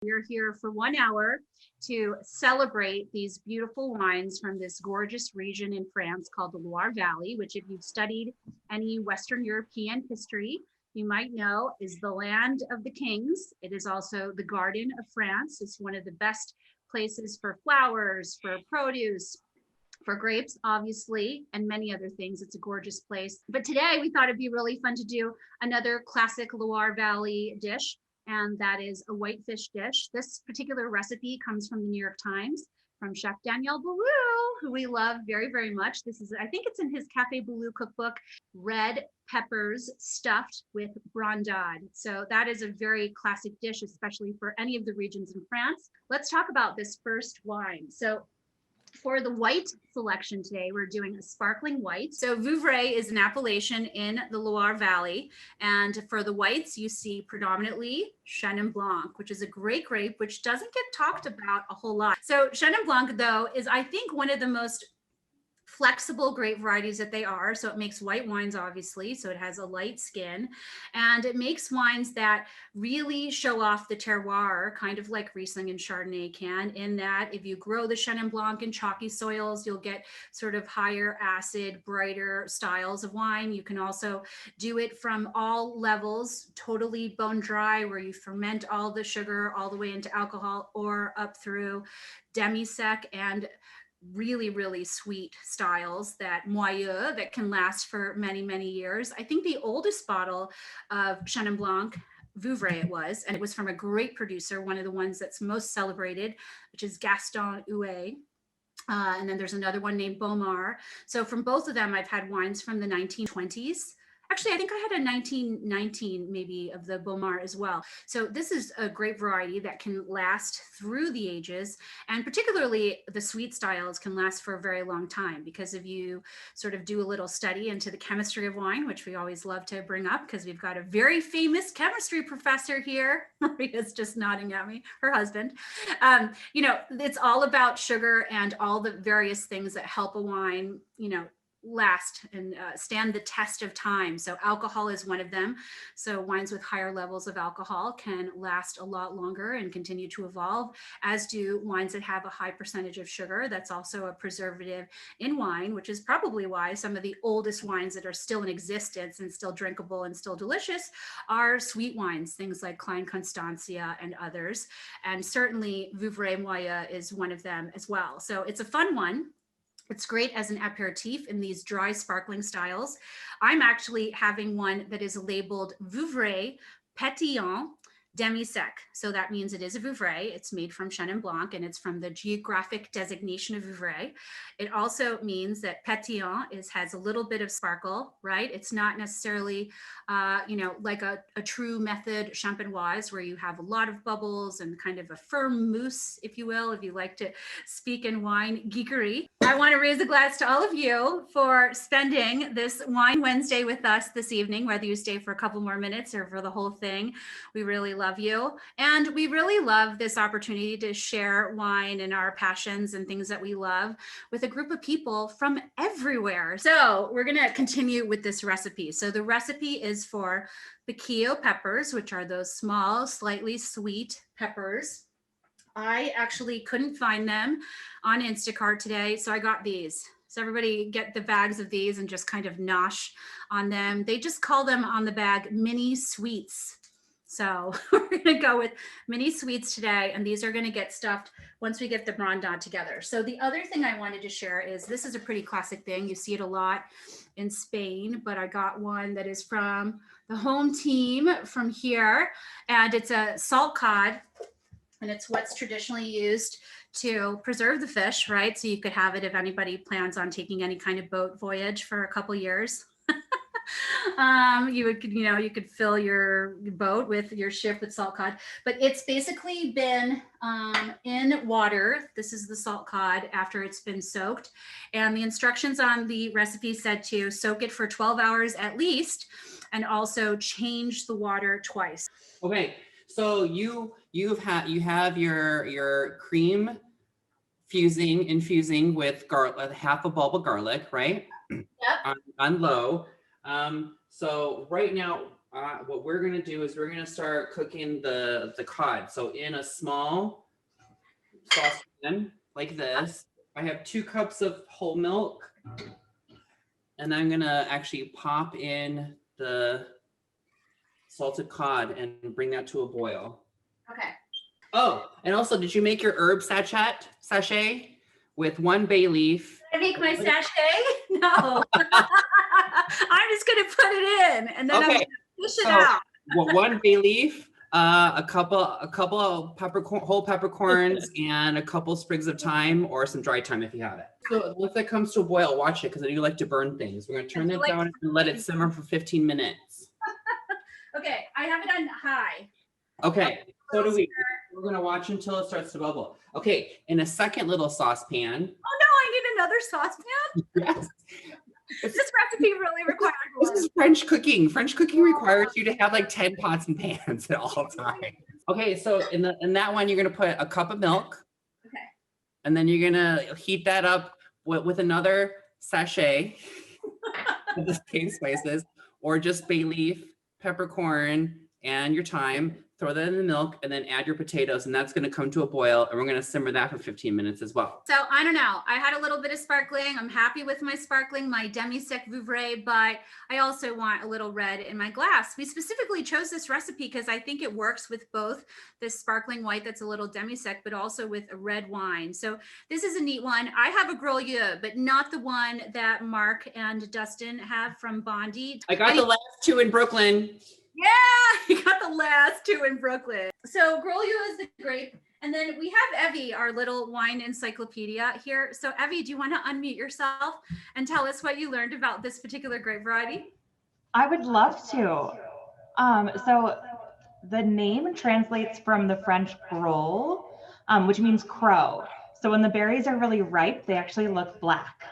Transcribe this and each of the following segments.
We're here for 1 hour to celebrate these beautiful wines from this gorgeous region in France called the Loire Valley, which if you've studied any Western European history, you might know is the land of the kings. It is also the garden of France. It's one of the best places for flowers, for produce, for grapes, obviously, and many other things. It's a gorgeous place. But today we thought it'd be really fun to do another classic Loire Valley dish, and that is a whitefish dish. This particular recipe comes from the New York Times from Chef Daniel Boulou, who we love very, very much. This is, I think it's in his Cafe Boulou cookbook, red peppers stuffed with brandade. So that is a very classic dish, especially for any of the regions in France. Let's talk about this first wine. So for the white selection today, we're doing a sparkling white. So Vouvray is an appellation in the Loire Valley. And for the whites, you see predominantly Chenin Blanc, which is a great grape, which doesn't get talked about a whole lot. So Chenin Blanc, though, is, I think, one of the most flexible grape varieties that they are. So it makes white wines, obviously. So it has a light skin, and it makes wines that really show off the terroir, kind of like Riesling and Chardonnay can, in that if you grow the Chenin Blanc in chalky soils, you'll get sort of higher acid, brighter styles of wine. You can also do it from all levels, totally bone dry, where you ferment all the sugar all the way into alcohol, or up through demi-sec and really, really sweet styles that moelleux that can last for many, many years. I think the oldest bottle of Chenin Blanc, Vouvray it was, and it was from a great producer, one of the ones that's most celebrated, which is Gaston Huet. And then there's another one named Beaumar. So from both of them, I've had wines from the 1920s. Actually, I think I had a 1919 maybe of the Beaumar as well. So this is a great variety that can last through the ages, and particularly the sweet styles can last for a very long time, because if you sort of do a little study into the chemistry of wine, which we always love to bring up because we've got a very famous chemistry professor here. Maria's just nodding at me, her husband. You know, it's all about sugar and all the various things that help a wine, you know, last and stand the test of time. So alcohol is one of them. So wines with higher levels of alcohol can last a lot longer and continue to evolve, as do wines that have a high percentage of sugar. That's also a preservative in wine, which is probably why some of the oldest wines that are still in existence and still drinkable and still delicious are sweet wines, things like Klein Constantia and others. And certainly Vouvray Moelleux is one of them as well. So it's a fun one. It's great as an aperitif in these dry sparkling styles. I'm actually having one that is labeled Vouvray Pétillant Demi-Sec. So that means it is a Vouvray. It's made from Chenin Blanc, and it's from the geographic designation of Vouvray. It also means that pétillant has a little bit of sparkle, right? It's not necessarily, you know, like a true method champenoise where you have a lot of bubbles and kind of a firm mousse, if you will, if you like to speak in wine geekery. I want to raise a glass to all of you for spending this Wine Wednesday with us this evening, whether you stay for a couple more minutes or for the whole thing. We really love you. And we really love this opportunity to share wine and our passions and things that we love with a group of people from everywhere. So we're going to continue with this recipe. So the recipe is for Piquillo peppers, which are those small, slightly sweet peppers. I actually couldn't find them on Instacart today, so I got these. So everybody get the bags of these and just kind of nosh on them. They just call them on the bag mini sweets. So we're going to go with mini sweets today, and these are going to get stuffed once we get the brandade together. So the other thing I wanted to share is this is a pretty classic thing. You see it a lot in Spain, but I got one that is from the home team from here, and it's a salt cod, and it's what's traditionally used to preserve the fish, right? So you could have it if anybody plans on taking any kind of boat voyage for a couple years. You could fill your boat with your ship with salt cod, but it's basically been in water. This is the salt cod after it's been soaked, and the instructions on the recipe said to soak it for 12 hours at least, and also change the water twice. Okay, so you have your cream infusing with garlic, half a bulb of garlic, right? Yep. On low. So right now, what we're gonna do is we're gonna start cooking the cod. So in a small saucepan like this, I have 2 cups of whole milk, and I'm gonna actually pop in the salted cod and bring that to a boil. Okay. Oh, and also, did you make your herb sachet with 1 bay leaf? Did I make my sachet? No. I'm just gonna put it in, and then I'm Okay, gonna fish it so out. 1 bay leaf, a couple of whole peppercorns, and a couple sprigs of thyme or some dried thyme if you have it. So once that comes to a boil, watch it because I do like to burn things. We're gonna turn that down and let it simmer for 15 minutes. Okay, I have it on high. Okay, so do we. We're gonna watch until it starts to bubble. Okay, in a second little saucepan. Oh no, I need another saucepan. Yes. This recipe really requires This one. is French cooking. French cooking requires you to have like 10 pots and pans at all times. Okay, so in that one, you're gonna put a cup of milk. Okay. And then you're gonna heat that up with another sachet of the same spices, or just bay leaf, peppercorn, and your thyme. Throw that in the milk and then add your potatoes, and that's gonna come to a boil, and we're gonna simmer that for 15 minutes as well. So I don't know. I had a little bit of sparkling. I'm happy with my sparkling, my demi-sec Vouvray, but I also want a little red in my glass. We specifically chose this recipe because I think it works with both this sparkling white that's a little demi-sec, but also with a red wine. So this is a neat one. I have a GROLLEAU, but not the one that Mark and Dustin have from Bondi. I got the last 2 in Brooklyn. Yeah, you got the last 2 in Brooklyn. So GROLLEAU is the grape. And then we have Evie, our little wine encyclopedia here. So Evie, do you want to unmute yourself and tell us what you learned about this particular grape variety? I would love to. So the name translates from the French groll, which means crow. So when the berries are really ripe, they actually look black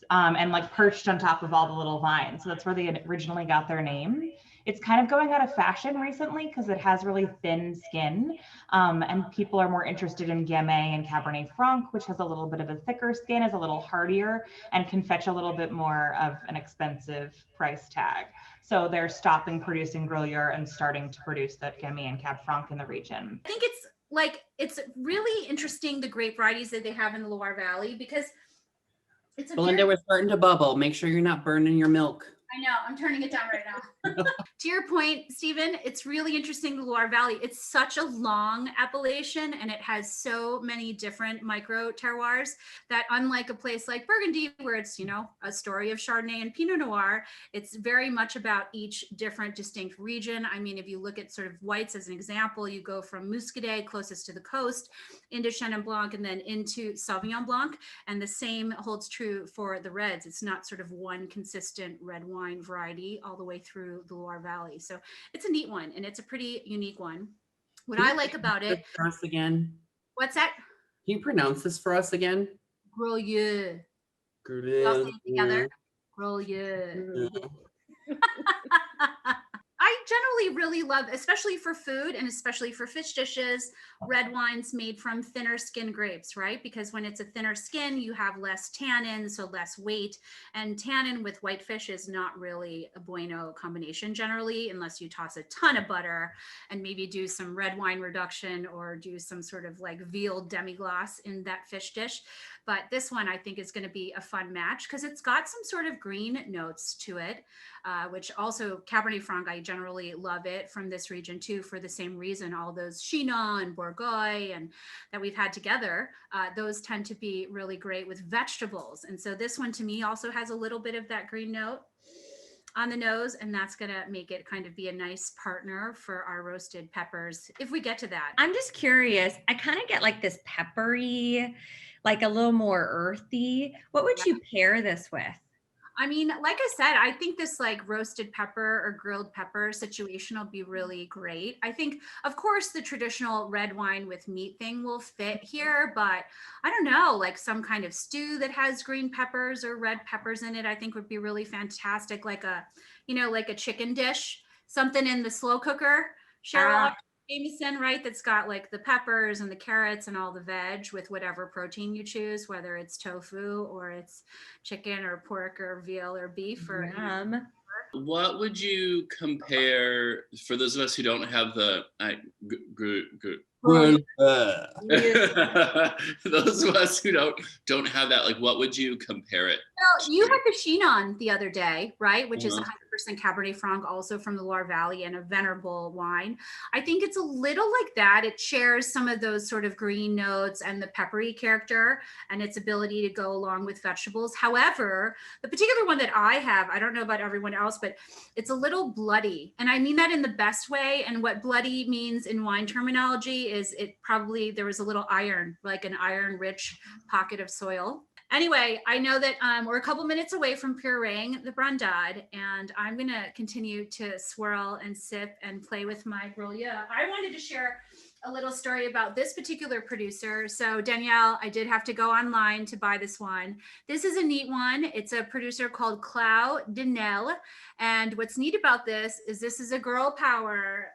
and like perched on top of all the little vines. So that's where they originally got their name. It's kind of going out of fashion recently because it has really thin skin, and people are more interested in Gamay and Cabernet Franc, which has a little bit of a thicker skin, is a little hardier, and can fetch a little bit more of an expensive price tag. So they're stopping producing GROLLEAU and starting to produce that Gamay and Cab Franc in the region. I think it's really interesting, the grape varieties that they have in the Loire Valley, because it's Belinda, we're starting to bubble. Make sure you're not burning your milk. I know, I'm turning it down right now. To your point, Stephen, it's really interesting, the Loire Valley. It's such a long appellation and it has so many different micro terroirs that, unlike a place like Burgundy, where it's, you know, a story of Chardonnay and Pinot Noir, it's very much about each different distinct region. I mean, if you look at sort of whites as an example, you go from Muscadet, closest to the coast, into Chenin Blanc, and then into Sauvignon Blanc. And the same holds true for the reds. It's not sort of one consistent red wine variety all the way through the Loire Valley. So it's a neat one and it's a pretty unique one. What I like about it. For us again. What's that? Can you pronounce this for us again? GROLLEAU. All say it together. GROLLEAU. I generally really love, especially for food and especially for fish dishes, red wines made from thinner skin grapes, right? Because when it's a thinner skin, you have less tannin, so less weight. And tannin with white fish is not really a bueno combination generally, unless you toss a ton of butter and maybe do some red wine reduction or do some sort of like veal demi-glace in that fish dish. But this one I think is going to be a fun match because it's got some sort of green notes to it, which also Cabernet Franc, I generally love it from this region too, for the same reason. All those Chinon and Bourgogne and that we've had together, those tend to be really great with vegetables. And so this one to me also has a little bit of that green note on the nose, and that's going to make it kind of be a nice partner for our roasted peppers if we get to that. I'm just curious. I kind of get like this peppery, like a little more earthy. What would you pair this with? I mean, like I said, I think this like roasted pepper or grilled pepper situation will be really great. I think, of course, the traditional red wine with meat thing will fit here, but I don't know, like some kind of stew that has green peppers or red peppers in it, I think would be really fantastic. Like a, you know, like a chicken dish, something in the slow cooker, Cheryl Jameson, right? That's got like the peppers and the carrots and all the veg with whatever protein you choose, whether it's tofu or it's chicken or pork or veal or beef or What would you compare, for those of us who don't have the those of us who don't have that, like, what would you compare it? Well, you had the Chinon the other day, right? Which is Uh-huh. 100% Cabernet Franc, also from the Loire Valley, and a venerable wine. I think it's a little like that. It shares some of those sort of green notes and the peppery character and its ability to go along with vegetables. However, the particular one that I have, I don't know about everyone else, but it's a little bloody. And I mean that in the best way. And what bloody means in wine terminology is there was a little iron, like an iron rich pocket of soil. Anyway, I know that we're a couple minutes away from pureeing the Brandade, and I'm going to continue to swirl and sip and play with my GROLLEAU. I wanted to share a little story about this particular producer. So Danielle, I did have to go online to buy this one. This is a neat one. It's a producer called Clau de Nel. And what's neat about this is a girl power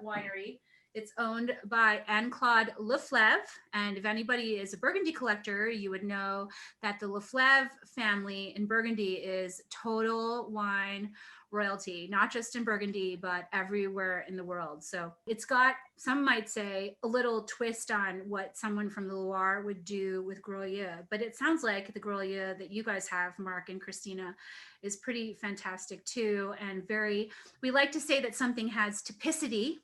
winery. It's owned by Anne-Claude Leflevre. And if anybody is a Burgundy collector, you would know that the Leflevre family in Burgundy is total wine royalty, not just in Burgundy, but everywhere in the world. So it's got, some might say, a little twist on what someone from the Loire would do with GROLLEAU. But it sounds like the GROLLEAU that you guys have, Mark and Christina, is pretty fantastic too. And we like to say that something has typicity.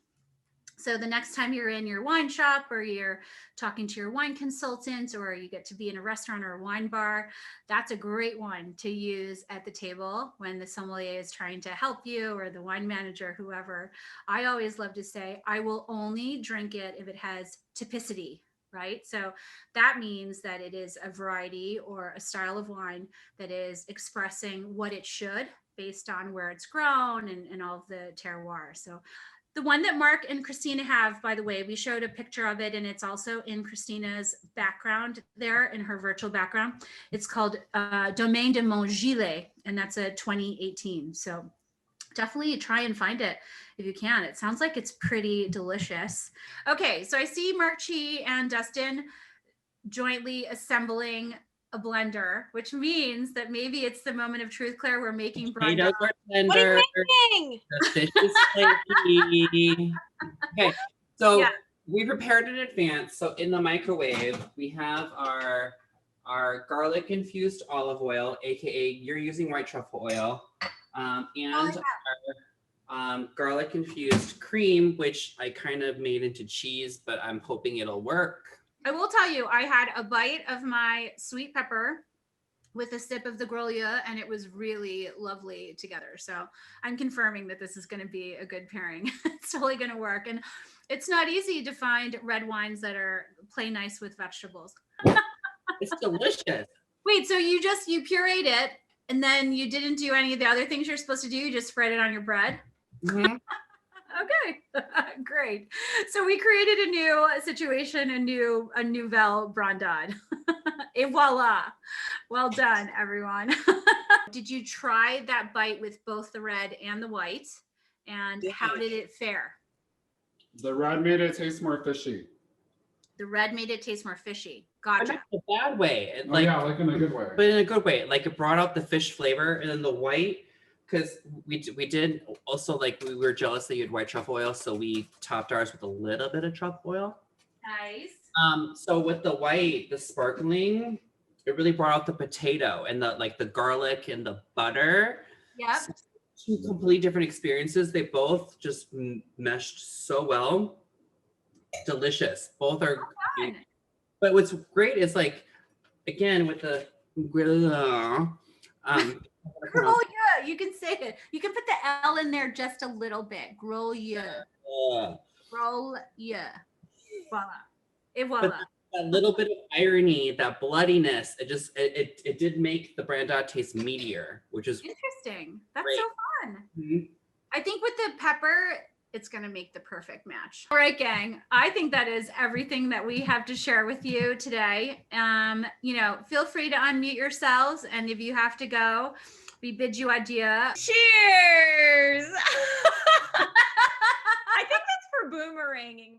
So the next time you're in your wine shop, or you're talking to your wine consultant, or you get to be in a restaurant or a wine bar, that's a great one to use at the table when the sommelier is trying to help you, or the wine manager, whoever. I always love to say, I will only drink it if it has typicity, right? So that means that it is a variety or a style of wine that is expressing what it should based on where it's grown and all of the terroir. So the one that Mark and Christina have, by the way, we showed a picture of it, and it's also in Christina's background there, in her virtual background. It's called Domaine de MONTGILET, and that's a 2018. So definitely try and find it if you can. It sounds like it's pretty delicious. Okay, so I see Mark Chi and Dustin jointly assembling a blender, which means that maybe it's the moment of truth, Claire. We're making Potatoes Brandade. are tender. What are you making? The fish is flaky. Okay, so Yeah. we prepared in advance. So in the microwave, we have our garlic infused olive oil, aka you're using white truffle oil, and our garlic infused cream, which I kind of made into cheese, but I'm hoping it'll work. I will tell you, I had a bite of my sweet pepper with a sip of the GROLLEAU, and it was really lovely together. So I'm confirming that this is going to be a good pairing. It's totally going to work. And it's not easy to find red wines that play nice with vegetables. It's delicious. Wait, so you pureed it, and then you didn't do any of the other things you're supposed to do? You just spread it on your bread? Mm-hmm. Okay, great. So we created a new situation, a nouvelle Brandade. Et voila. Well done, everyone. Did you try that bite with both the red and the white? And how did it fare? The red made it taste more fishy. The red made it taste more fishy. Not Gotcha. in a bad way. Oh yeah, like in a good way. But in a good way. Like, it brought out the fish flavor, and then the white, because we did also, like, we were jealous that you had white truffle oil, so we topped ours with a little bit of truffle oil. Nice. So with the white, the sparkling, it really brought out the potato and the garlic and the butter. Yep. So, two completely different experiences. They both just meshed so well. Delicious. Both are Fun. But what's great is, like, again, with the GROLLEAU, GROLLEAU, you can say it. You can put the L in there just a little bit. GROLLEAU. GROLLEAU. Voila. Et voila. But that little bit of irony, that bloodiness, it did make the Brandade taste meatier, which is Interesting. That's great. so fun. Mhm. I think with the pepper, it's going to make the perfect match. All right, gang. I think that is everything that we have to share with you today. Feel free to unmute yourselves. And if you have to go, we bid you adieu. Cheers. I think that's for boomeranging.